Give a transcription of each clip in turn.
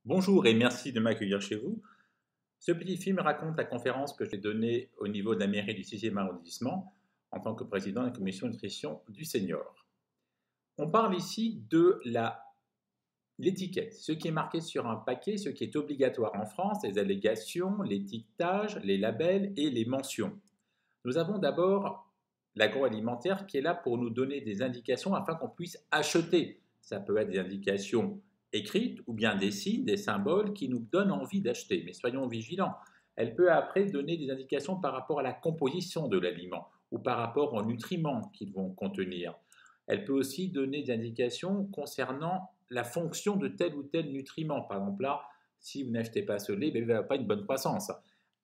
Bonjour et merci de m'accueillir chez vous. Ce petit film raconte la conférence que j'ai donnée au niveau de la mairie du 6e arrondissement en tant que président de la commission de nutrition du senior. On parle ici de l'étiquette, ce qui est marqué sur un paquet, ce qui est obligatoire en France, les allégations, l'étiquetage, les labels et les mentions. Nous avons d'abord l'agroalimentaire qui est là pour nous donner des indications afin qu'on puisse acheter. Ça peut être des indications écrites ou bien des signes, des symboles qui nous donnent envie d'acheter. Mais soyons vigilants. Elle peut après donner des indications par rapport à la composition de l'aliment ou par rapport aux nutriments qu'ils vont contenir. Elle peut aussi donner des indications concernant la fonction de tel ou tel nutriment. Par exemple, là, si vous n'achetez pas ce lait, il ne va pas une bonne croissance.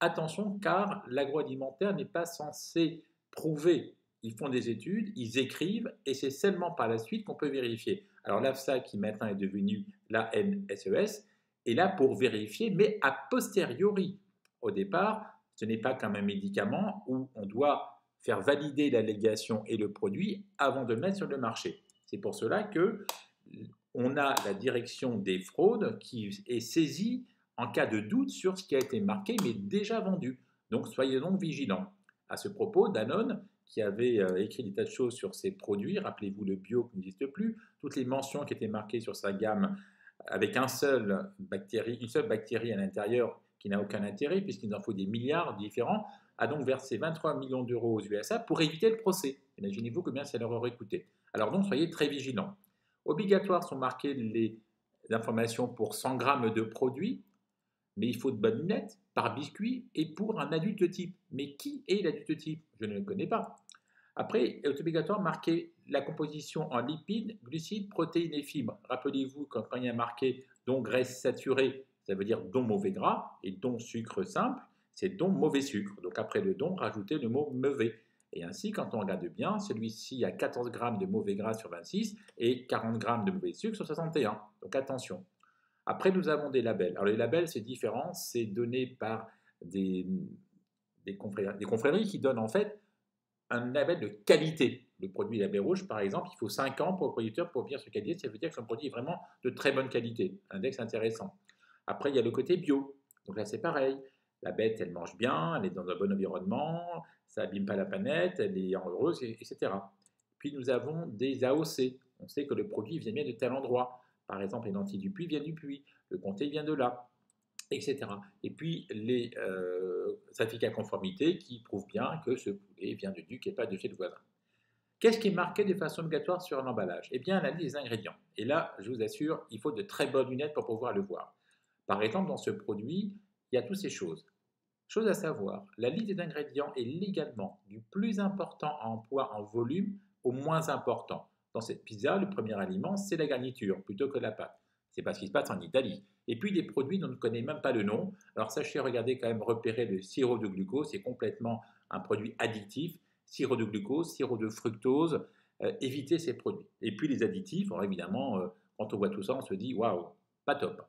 Attention, car l'agroalimentaire n'est pas censé prouver. Ils font des études, ils écrivent, et c'est seulement par la suite qu'on peut vérifier. Alors l'AFSA, qui maintenant est devenue l'ANSES, est là pour vérifier, mais a posteriori. Au départ, ce n'est pas comme un médicament où on doit faire valider l'allégation et le produit avant de le mettre sur le marché. C'est pour cela que on a la direction des fraudes qui est saisie en cas de doute sur ce qui a été marqué mais déjà vendu. Donc soyez donc vigilants. À ce propos, Danone, qui avait écrit des tas de choses sur ses produits, rappelez-vous le bio qui n'existe plus, toutes les mentions qui étaient marquées sur sa gamme avec une seule bactérie à l'intérieur qui n'a aucun intérêt puisqu'il en faut des milliards différents, a donc versé 23 millions d'euros aux USA pour éviter le procès. Imaginez-vous combien ça leur aurait coûté. Alors donc soyez très vigilants. Obligatoires sont marquées les informations pour 100 grammes de produits, mais il faut de bonnes lunettes par biscuit et pour un adulte type. Mais qui est l'adulte type? Je ne le connais pas. Après, il est obligatoire de marquer la composition en lipides, glucides, protéines et fibres. Rappelez-vous, quand il y a marqué dont graisse saturée, ça veut dire dont mauvais gras, et dont sucre simple, c'est dont mauvais sucre. Donc après le don, rajoutez le mot mauvais. Et ainsi, quand on regarde bien, celui-ci a 14 grammes de mauvais gras sur 26 et 40 grammes de mauvais sucre sur 61. Donc attention. Après, nous avons des labels. Alors les labels, c'est différent, c'est donné par des, des confréries qui donnent en fait un label de qualité. Le produit label rouge, par exemple, il faut 5 ans pour le producteur pour obtenir ce qualité. Ça veut dire que son produit est vraiment de très bonne qualité. Un index intéressant. Après, il y a le côté bio. Donc là, c'est pareil. La bête, elle mange bien, elle est dans un bon environnement, ça n'abîme pas la planète, elle est heureuse, etc. Puis nous avons des AOC. On sait que le produit vient bien de tel endroit. Par exemple, les lentilles du puits viennent du puits, le comté vient de là, etc. Et puis les certificats de conformité qui prouvent bien que ce poulet vient de Duc et pas de chez le voisin. Qu'est-ce qui est marqué de façon obligatoire sur l'emballage? Eh bien, la liste des ingrédients. Et là, je vous assure, il faut de très bonnes lunettes pour pouvoir le voir. Par exemple, dans ce produit, il y a toutes ces choses. Chose à savoir, la liste des ingrédients est légalement du plus important en poids en volume au moins important. Dans cette pizza, le premier aliment, c'est la garniture plutôt que la pâte. C'est pas ce qui se passe en Italie. Et puis des produits dont on ne connaît même pas le nom. Alors sachez, regardez quand même, repérer le sirop de glucose, c'est complètement un produit addictif. Sirop de glucose, sirop de fructose, évitez ces produits. Et puis les additifs, alors évidemment, quand on voit tout ça, on se dit waouh, pas top.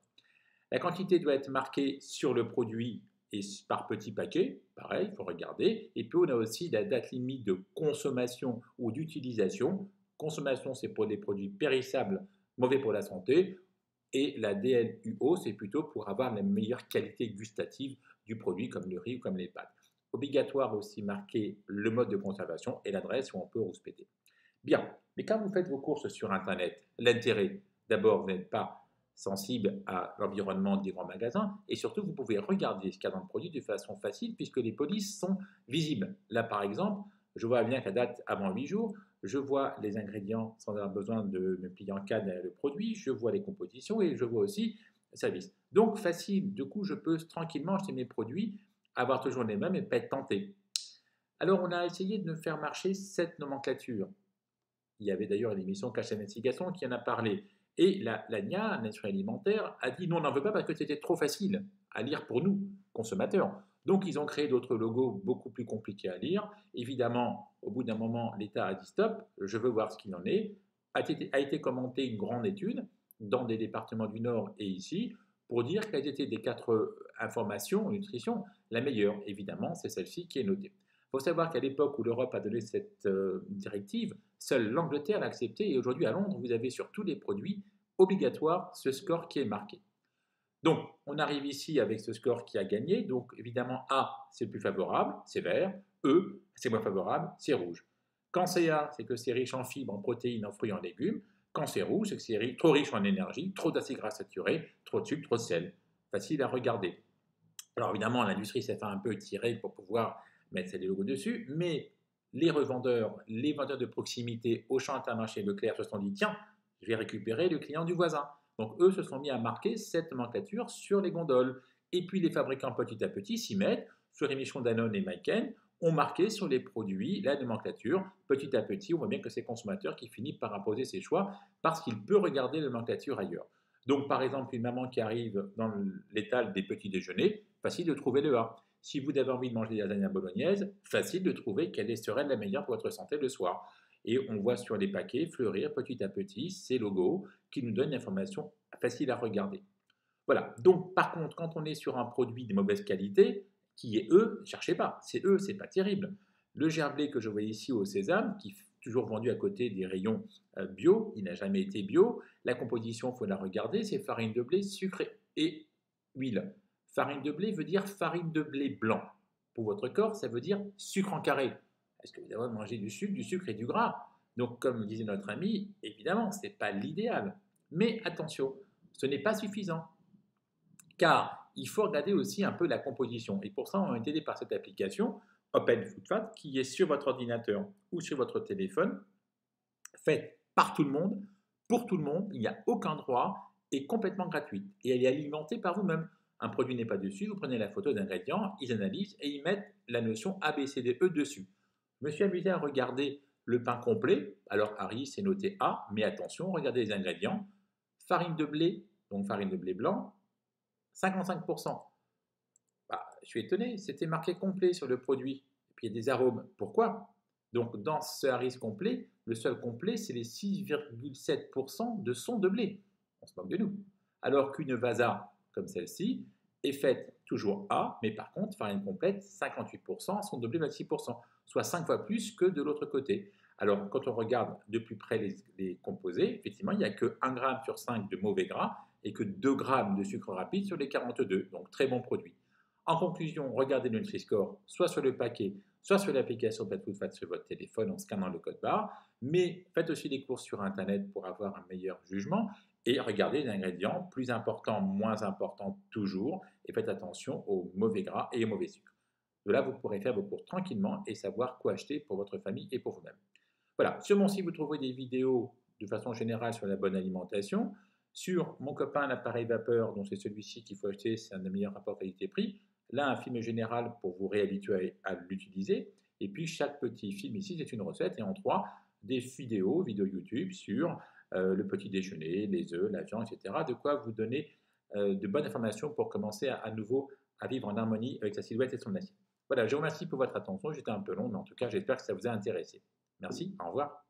La quantité doit être marquée sur le produit et par petits paquets, pareil, il faut regarder. Et puis on a aussi la date limite de consommation ou d'utilisation. Consommation, c'est pour des produits périssables, mauvais pour la santé. Et la DLUO, c'est plutôt pour avoir la meilleure qualité gustative du produit, comme le riz ou comme les pâtes. Obligatoire aussi marquer le mode de conservation et l'adresse où on peut rouspéter. Bien, mais quand vous faites vos courses sur Internet, l'intérêt, d'abord, vous n'êtes pas sensible à l'environnement des grands magasins et surtout, vous pouvez regarder ce qu'il y a dans le produit de façon facile puisque les polices sont visibles. Là, par exemple, je vois bien qu'à date avant 8 jours, je vois les ingrédients sans avoir besoin de me plier en cadre le produit, je vois les compositions et je vois aussi le service. Donc, facile, du coup, je peux tranquillement acheter mes produits, avoir toujours les mêmes et ne pas être tenté. Alors, on a essayé de faire marcher cette nomenclature. Il y avait d'ailleurs une émission Cache Investigation qui en a parlé. Et l'ANIA, l'industrie alimentaire, a dit non, on n'en veut pas parce que c'était trop facile à lire pour nous, consommateurs. Donc ils ont créé d'autres logos beaucoup plus compliqués à lire. Évidemment, au bout d'un moment, l'État a dit stop, je veux voir ce qu'il en est. A été commentée une grande étude dans des départements du Nord et ici pour dire quelles étaient des 4 informations nutrition la meilleure. Évidemment, c'est celle-ci qui est notée. Il faut savoir qu'à l'époque où l'Europe a donné cette directive, seule l'Angleterre l'a acceptée et aujourd'hui à Londres, vous avez sur tous les produits obligatoire ce score qui est marqué. Donc, on arrive ici avec ce score qui a gagné. Donc, évidemment, A, c'est le plus favorable, c'est vert. E, c'est moins favorable, c'est rouge. Quand c'est A, c'est que c'est riche en fibres, en protéines, en fruits, en légumes. Quand c'est rouge, c'est que c'est trop riche en énergie, trop d'acides gras saturés, trop de sucre, trop de sel. Facile à regarder. Alors, évidemment, l'industrie s'est fait un peu tirer pour pouvoir mettre ces logos dessus, mais les revendeurs, les vendeurs de proximité, Auchan, Intermarché, Leclerc se sont dit, tiens, je vais récupérer le client du voisin. Donc, eux se sont mis à marquer cette nomenclature sur les gondoles. Et puis, les fabricants, petit à petit, s'y mettent. Sur les Michon, Danone et Maiken, ont marqué sur les produits la nomenclature. Petit à petit, on voit bien que c'est le consommateur qui finit par imposer ses choix parce qu'il peut regarder la nomenclature ailleurs. Donc, par exemple, une maman qui arrive dans l'étal des petits déjeuners, facile de trouver le A. Si vous avez envie de manger des lasagnes bolognaises, facile de trouver quelle serait la meilleure pour votre santé le soir. Et on voit sur les paquets fleurir petit à petit ces logos qui nous donnent l'information facile à regarder. Voilà. Donc, par contre, quand on est sur un produit de mauvaise qualité, qui est eux, ne cherchez pas. C'est eux, c'est pas terrible. Le gerblé que je vois ici au sésame, qui est toujours vendu à côté des rayons bio, il n'a jamais été bio. La composition, il faut la regarder, c'est farine de blé, sucre et huile. Farine de blé veut dire farine de blé blanc. Pour votre corps, ça veut dire sucre en carré. Est-ce que vous avez mangé du sucre et du gras? Donc, comme disait notre ami, évidemment, ce n'est pas l'idéal. Mais attention, ce n'est pas suffisant. Car il faut regarder aussi un peu la composition. Et pour ça, on est aidé par cette application Open Food Fat qui est sur votre ordinateur ou sur votre téléphone, faite par tout le monde, pour tout le monde, il n'y a aucun droit, et complètement gratuite. Et elle est alimentée par vous-même. Un produit n'est pas dessus, vous prenez la photo d'ingrédients, ils analysent et ils mettent la notion ABCDE dessus. Je me suis amusé à regarder le pain complet. Alors Harry, c'est noté A, mais attention, regardez les ingrédients. Farine de blé, donc farine de blé blanc, 55%. Bah, je suis étonné, c'était marqué complet sur le produit. Et puis il y a des arômes. Pourquoi? Donc dans ce Harris complet, le seul complet, c'est les 6,7% de son de blé. On se moque de nous. Alors qu'une Vasa, comme celle-ci, est faite toujours A, mais par contre, farine complète, 58%, son de blé 26%, soit 5 fois plus que de l'autre côté. Alors, quand on regarde de plus près les composés, effectivement, il n'y a que 1 g sur 5 de mauvais gras et que 2 g de sucre rapide sur les 42, donc très bon produit. En conclusion, regardez le Nutri-Score soit sur le paquet, soit sur l'application PetFoodFat sur votre téléphone en scannant le code barre, mais faites aussi des courses sur Internet pour avoir un meilleur jugement et regardez les ingrédients, plus importants, moins importants toujours, et faites attention aux mauvais gras et aux mauvais sucres. De là, vous pourrez faire vos courses tranquillement et savoir quoi acheter pour votre famille et pour vous-même. Voilà, sur mon site, vous trouverez des vidéos de façon générale sur la bonne alimentation. Sur mon copain, l'appareil vapeur, dont c'est celui-ci qu'il faut acheter, c'est un des meilleurs rapports qualité-prix. Là, un film général pour vous réhabituer à l'utiliser. Et puis, chaque petit film ici, c'est une recette. Et en 3, des vidéos YouTube sur le petit déjeuner, les œufs, la viande, etc. De quoi vous donner de bonnes informations pour commencer à nouveau à vivre en harmonie avec sa silhouette et son assiette. Voilà, je vous remercie pour votre attention. J'étais un peu long, mais en tout cas, j'espère que ça vous a intéressé. Merci, au revoir.